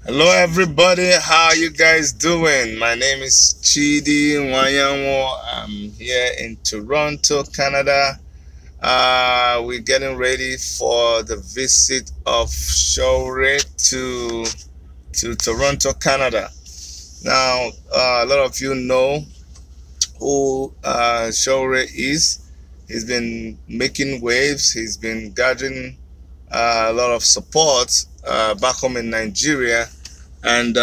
Hello everybody, how are you guys doing? My name is Chidi Wanyanwo. I'm here in Toronto, Canada. We're getting ready for the visit of Shohreh to Toronto, Canada. Now, a lot of you know who Shohreh is. He's been making waves. He's been gathering a lot of support back home in Nigeria, and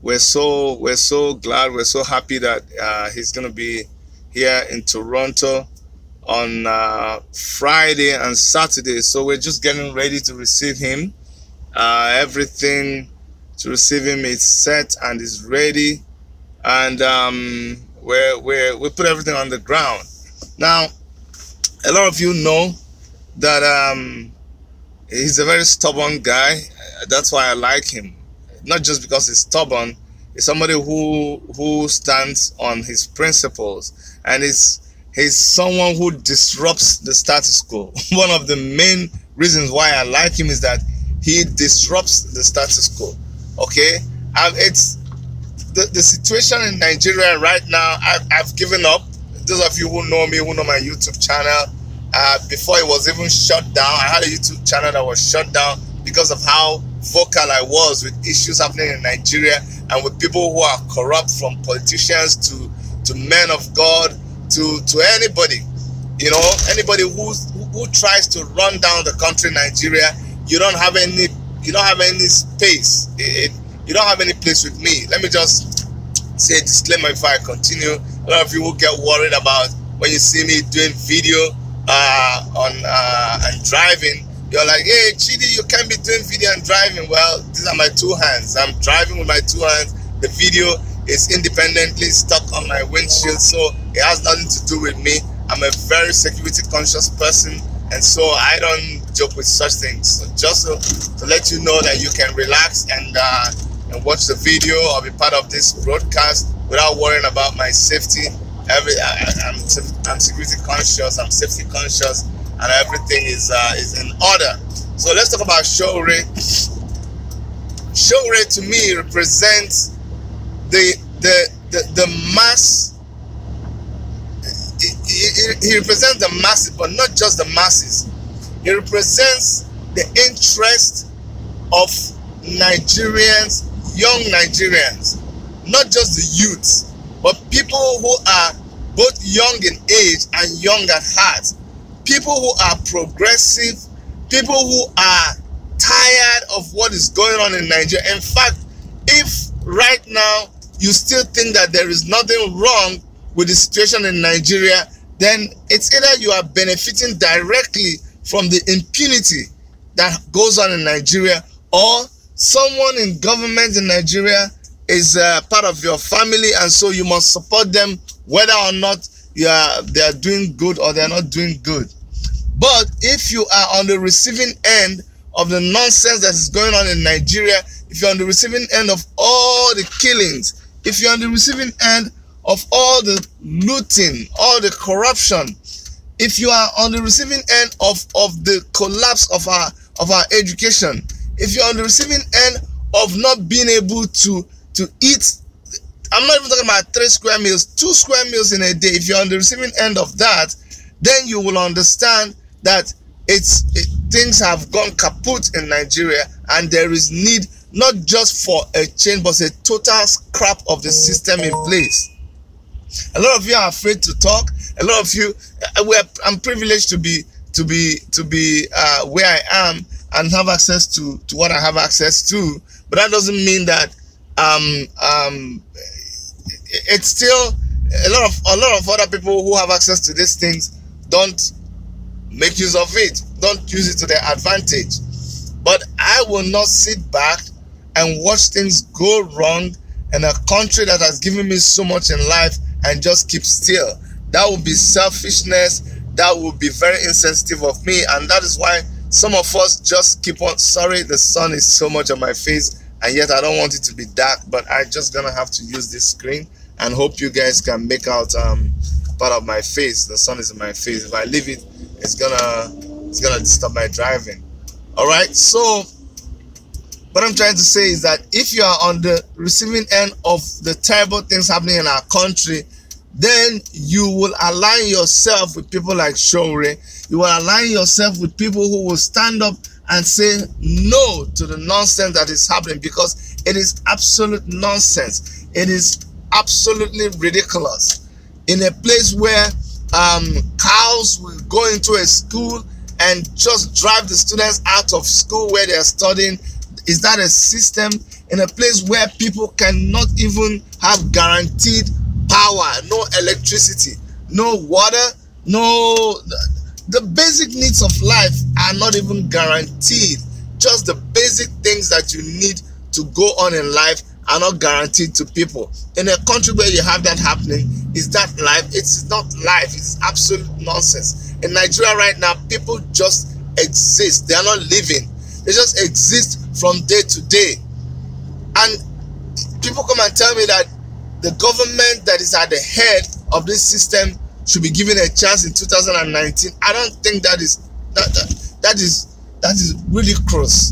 we're so glad, we're so happy that he's gonna be here in Toronto on Friday and Saturday. So we're just getting ready to receive him. Everything to receive him is set and is ready, and we put everything on the ground. Now, a lot of you know that he's a very stubborn guy. That's why I like him. Not just because he's stubborn. He's somebody who stands on his principles, and he's someone who disrupts the status quo. One of the main reasons why I like him is that he disrupts the status quo. Okay, it's the situation in Nigeria right now. I've given up. Those of you who know me, who know my YouTube channel, before it was even shut down, I had a YouTube channel that was shut down because of how vocal I was with issues happening in Nigeria and with people who are corrupt, from politicians to men of God to anybody. Anybody who tries to run down the country, Nigeria. You don't have any space. You don't have any place with me. Let me just say a disclaimer before I continue. A lot of you will get worried about when you see me doing video and driving. You're like, hey, Chidi, you can't be doing video and driving. Well, these are my two hands. I'm driving with my two hands. The video is independently stuck on my windshield, so it has nothing to do with me. I'm a very security conscious person, and so I don't joke with such things. So just to let you know that you can relax and watch the video or be part of this broadcast without worrying about my safety. I'm security conscious, I'm safety conscious, and everything is in order. So let's talk about Shohreh. Shohreh to me represents the mass. He represents the masses, but not just the masses. He represents the interest of Nigerians, young Nigerians, not just the youths, but people who are both young in age and young at heart. People who are progressive, people who are tired of what is going on in Nigeria. In fact, if right now you still think that there is nothing wrong with the situation in Nigeria, then it's either you are benefiting directly from the impunity that goes on in Nigeria, or someone in government in Nigeria is part of your family, and so you must support them whether or not they are doing good or they are not doing good. But if you are on the receiving end of the nonsense that is going on in Nigeria, if you're on the receiving end of all the killings, if you're on the receiving end of all the looting, all the corruption, if you are on the receiving end of the collapse of our education, if you're on the receiving end of not being able to eat, I'm not even talking about 3 square meals, 2 square meals in a day. If you're on the receiving end of that, then you will understand that things have gone kaput in Nigeria, and there is need not just for a change, but a total scrap of the system in place. A lot of you are afraid to talk. A lot of you, I'm privileged to be where I am and have access to what I have access to, but that doesn't mean that it's still a lot of other people who have access to these things don't make use of it, don't use it to their advantage. But I will not sit back and watch things go wrong in a country that has given me so much in life and just keep still. That would be selfishness. That would be very insensitive of me, and that is why some of us just keep on. Sorry, the sun is so much on my face, and yet I don't want it to be dark, but I'm just gonna have to use this screen and hope you guys can make out part of my face. The sun is in my face. If I leave it, it's gonna disturb my driving. All right, so What I'm trying to say is that if you are on the receiving end of the terrible things happening in our country, then you will align yourself with people like Shohreh. You will align yourself with people who will stand up and say no to the nonsense that is happening, because it is absolute nonsense. It is absolutely ridiculous. In a place where cows will go into a school and just drive the students out of school where they are studying, is that a system? In a place where people cannot even have guaranteed power, no electricity, no water, no, the basic needs of life are not even guaranteed. Just the basic things that you need to go on in life are not guaranteed to people. In a country where you have that happening, is that life? It's not life. It's absolute nonsense. In Nigeria right now, people just exist. They are not living. They just exist from day to day. And people come and tell me that the government that is at the head of this system should be given a chance in 2019. I don't think that is really gross.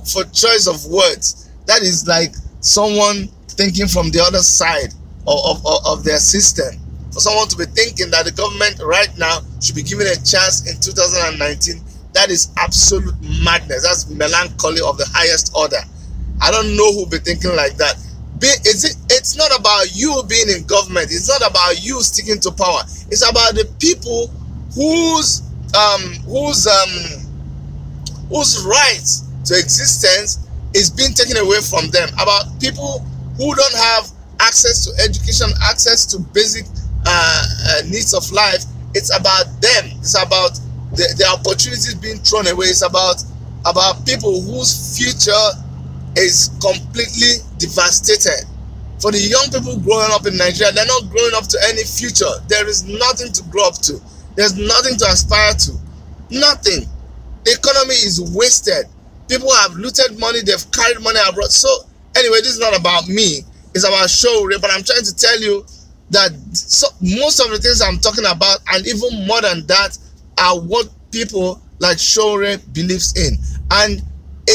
For choice of words, that is like someone thinking from the other side of their system. For someone to be thinking that the government right now should be given a chance in 2019, that is absolute madness. That's melancholy of the highest order. I don't know who be thinking like that. It's not about you being in government. It's not about you sticking to power. It's about the people whose rights to existence is being taken away from them. About people who don't have access to education, access to basic needs of life. It's about them. It's about the opportunities being thrown away. It's about people whose future is completely devastated. For the young people growing up in Nigeria, they're not growing up to any future. There is nothing to grow up to. There's nothing to aspire to. Nothing. The economy is wasted. People have looted money. They've carried money abroad. So anyway, this is not about me. It's about Shohreh. But I'm trying to tell you that most of the things I'm talking about, and even more than that, are what people like Shohreh believes in. And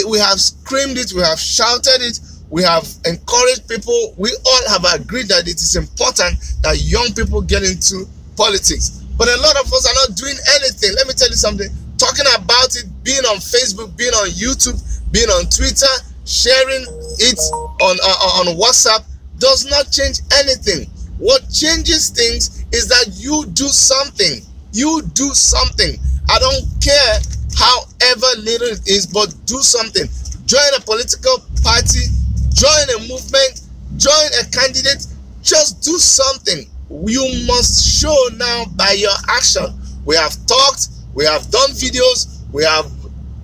we have screamed it, we have shouted it, we have encouraged people. We all have agreed that it is important that young people get into politics. But a lot of us are not doing anything. Let me tell you something. Talking about it, being on Facebook, being on YouTube, being on Twitter, sharing it on WhatsApp does not change anything. What changes things is that you do something. You do something. I don't care however little it is, but do something. Join a political party, join a movement, join a candidate. Just do something. You must show now by your action. We have talked, we have done videos, we have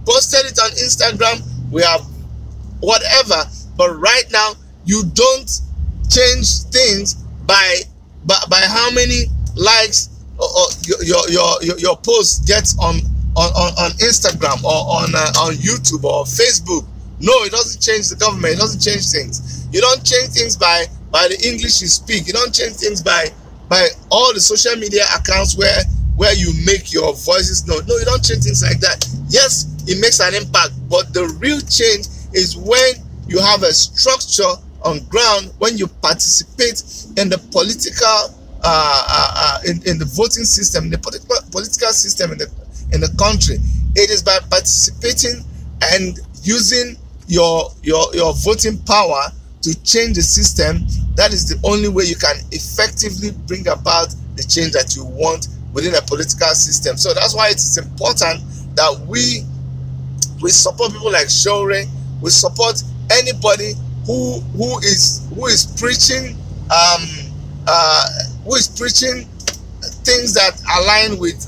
posted it on Instagram, we have whatever, but right now you don't change things by how many likes or your post gets on Instagram or on YouTube or Facebook. No, it doesn't change the government. It doesn't change things. You don't change things by the English you speak. You don't change things by all the social media accounts where you make your voices known. No, you don't change things like that. Yes, it makes an impact, but the real change is when you have a structure on ground, when you participate in the political in the voting system, in the political system in the country. It is by participating and using your voting power to change the system. That is the only way you can effectively bring about the change that you want within a political system. So that's why it is important that we support people like Shohreh. We support anybody who is preaching things that align with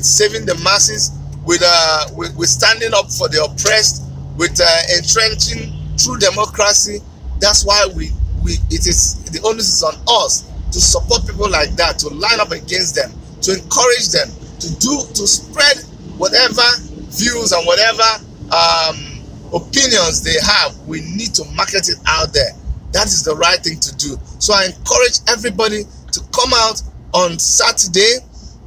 saving the masses, with standing up for the oppressed, with entrenching true democracy. That's why it is the onus is on us to support people like that, to line up against them, to encourage them, to spread whatever views and whatever opinions they have. We need to market it out there. That is the right thing to do. So I encourage everybody to come out on Saturday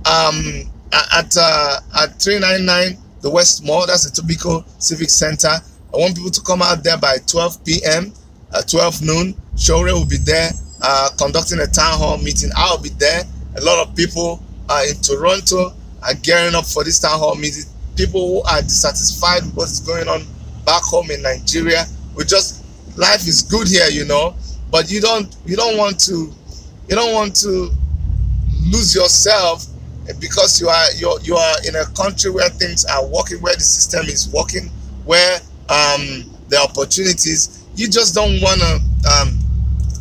at 399. the West Mall. That's the Tobico Civic Center. I want people to come out there by 12 p.m. 12 noon. Shohreh will be there conducting a town hall meeting. I'll be there. A lot of people in Toronto are gearing up for this town hall meeting. People who are dissatisfied with what's going on back home in Nigeria. Life is good here, you know, but you don't want to lose yourself because you are in a country where things are working, where the system is working, where the opportunities. You just don't want to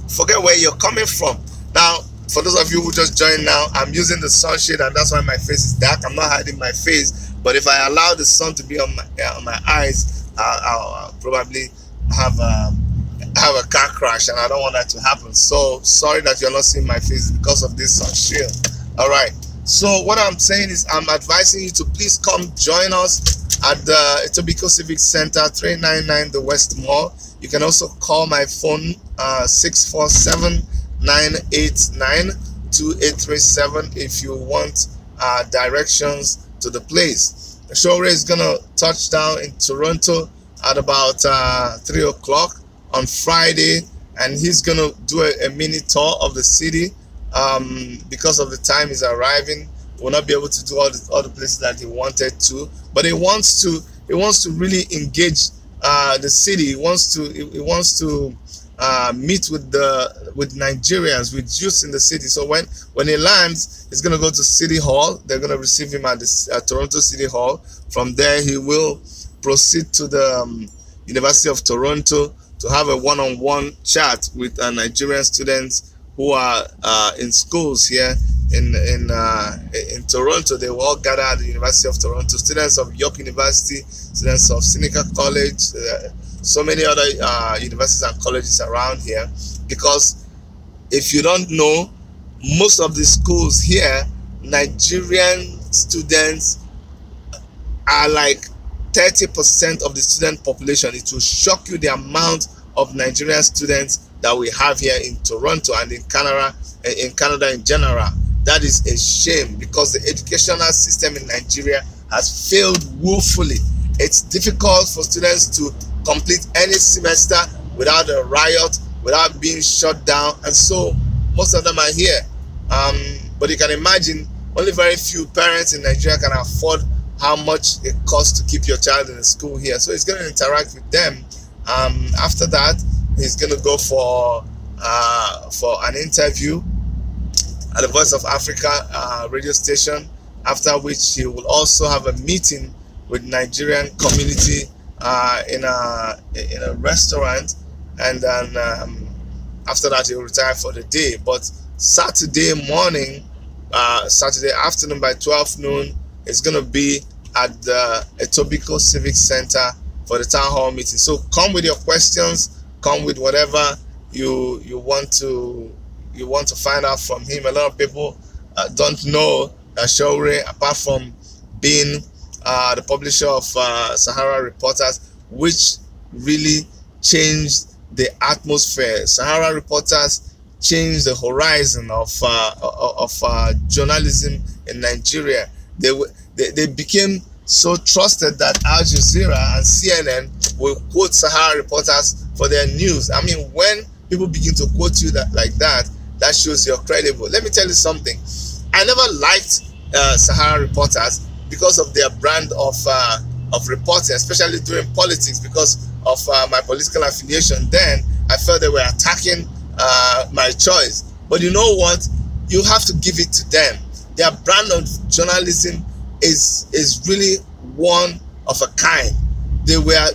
forget where you're coming from. Now, for those of you who just joined now, I'm using the sunshade, and that's why my face is dark. I'm not hiding my face, but if I allow the sun to be on my eyes, I'll probably have a car crash, and I don't want that to happen. So sorry that you're not seeing my face because of this sun shield. All right. So what I'm saying is, I'm advising you to please come join us at the Tobico Civic Center, 399 the West Mall. You can also call my phone 647-989-2837 if you want directions to the place. Shohreh is gonna touch down in Toronto at about 3 o'clock on Friday, and he's gonna do a mini tour of the city. Because of the time he's arriving, will not be able to do all the places that he wanted to, but he wants to really engage the city. He wants to meet with Nigerians, with youth in the city. So when he lands, he's gonna go to City Hall. They're gonna receive him at the Toronto City Hall. From there, he will proceed to the University of Toronto to have a one-on-one chat with Nigerian students who are in schools here in Toronto. They will all gather at the University of Toronto. Students of York University, students of Seneca College, so many other universities and colleges around here. Because if you don't know, most of the schools here, Nigerian students are like 30% of the student population. It will shock you the amount of Nigerian students that we have here in Toronto and in Canada in general. That is a shame, because the educational system in Nigeria has failed woefully. It's difficult for students to complete any semester without a riot, without being shut down, and so most of them are here. But you can imagine, only very few parents in Nigeria can afford how much it costs to keep your child in the school here. So he's going to interact with them. After that, he's going to go for an interview at the Voice of Africa radio station, after which he will also have a meeting with Nigerian community in a restaurant, and then after that he'll retire for the day. But Saturday afternoon by 12 noon, it's going to be at the Tobico Civic Center for the town hall meeting. So come with your questions, come with whatever you want to find out from him. A lot of people don't know that Shohreh, apart from being the publisher of Sahara Reporters, which really changed the atmosphere. Sahara Reporters changed the horizon of journalism in Nigeria. They became so trusted that Al Jazeera and CNN will quote Sahara Reporters for their news. I mean, when people begin to quote you like that, that shows you're credible. Let me tell you something. I never liked Sahara Reporters because of their brand of reporting, especially during politics, because of my political affiliation. Then I felt they were attacking my choice. But you know what? You have to give it to them. Their brand of journalism is really one of a kind. They were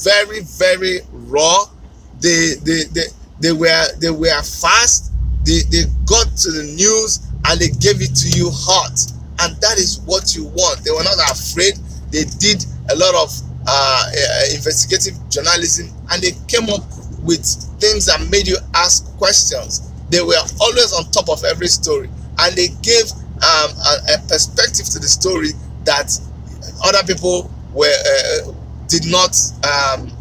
very, very raw. They were fast. They got to the news and they gave it to you hot. And that is what you want. They were not afraid. They did a lot of investigative journalism, and they came up with things that made you ask questions. They were always on top of every story, and they gave a perspective to the story that other people did not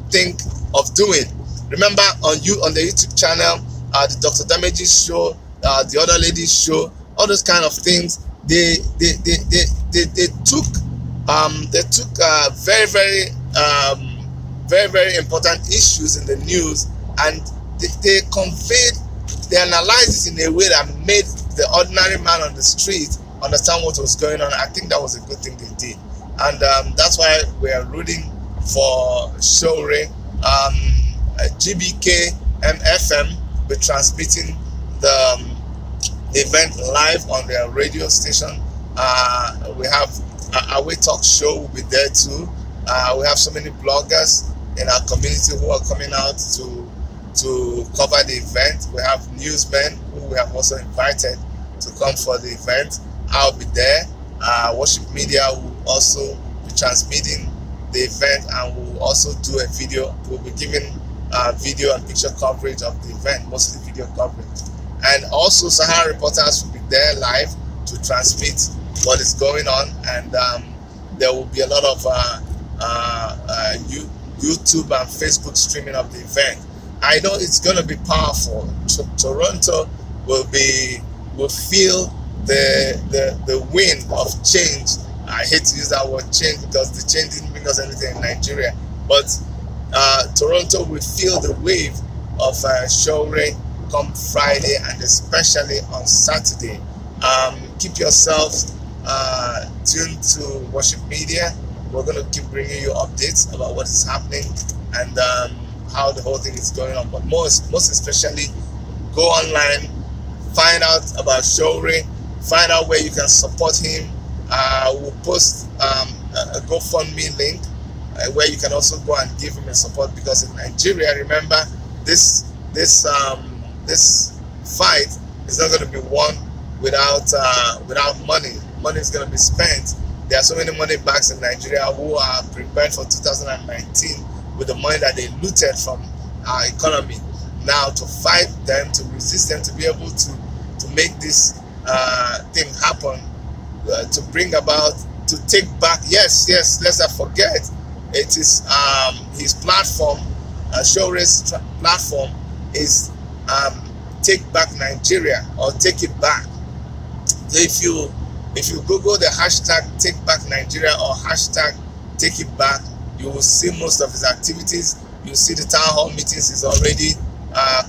think of doing. Remember on the YouTube channel, the Dr. Damage's show, the other lady's show, all those kind of things. They took They took very important issues in the news, and they conveyed, they analyzed it in a way that made the ordinary man on the street understand what was going on. I think that was a good thing they did, and that's why we are rooting for Shohreh. GBK FM be transmitting the event live on their radio station. We have Away Talk Show will be there too. We have so many bloggers in our community who are coming out to cover the event. We have newsmen who we have also invited to come for the event. I'll be there. Worship Media will also be transmitting the event, and we'll also do a video. We'll be giving video and picture coverage of the event, mostly video coverage. And also Sahara reporters will be there live to transmit what is going on, and there will be a lot of YouTube and Facebook streaming of the event. I know it's going to be powerful. Toronto will feel the wind of change. I hate to use that word change because the change didn't bring us anything in Nigeria, but Toronto will feel the wave of Shohreh come Friday, and especially on Saturday. Keep yourselves tuned to Worship Media. We're going to keep bringing you updates about what is happening and how the whole thing is going on. But most especially, go online, find out about Shohreh, find out where you can support him. We'll post a GoFundMe link where you can also go and give him a support, because in Nigeria, remember, this fight is not going to be won without money. Money is going to be spent. There are so many money bags in Nigeria who are prepared for 2019 with the money that they looted from our economy. Now to fight them, to resist them, to be able to make this thing happen, to bring about, to take back. Yes, let's not forget, it is his platform, Shohreh's platform is Take Back Nigeria, or Take It Back. So if you Google the hashtag Take Back Nigeria or hashtag Take It Back, you will see most of his activities. You'll see the town hall meetings he's already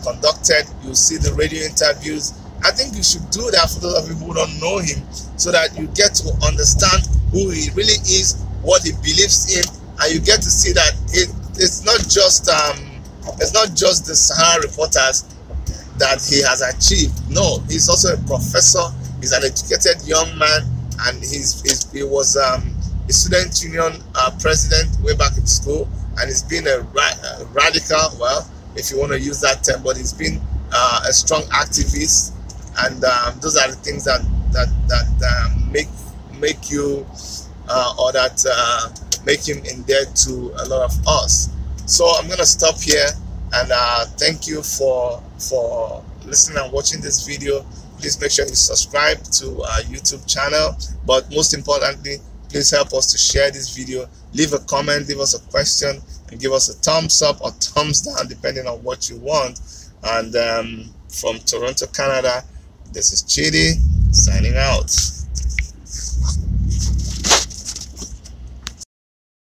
conducted. You'll see the radio interviews. I think you should do that for those of you who don't know him, so that you get to understand who he really is, what he believes in, and you get to see that it's not just the Sahara reporters that he has achieved. No, he's also a professor. He's an educated young man, and he was a student union president way back in school, and he's been a radical, well, if you want to use that term, but he's been a strong activist, and those are the things that make you or that make him endeared to a lot of us. So I'm gonna stop here, and thank you for listening and watching this video. Please make sure you subscribe to our YouTube channel, but most importantly, please help us to share this video. Leave a comment, leave us a question, and give us a thumbs up or thumbs down depending on what you want. And from Toronto, Canada, this is Chidi signing out.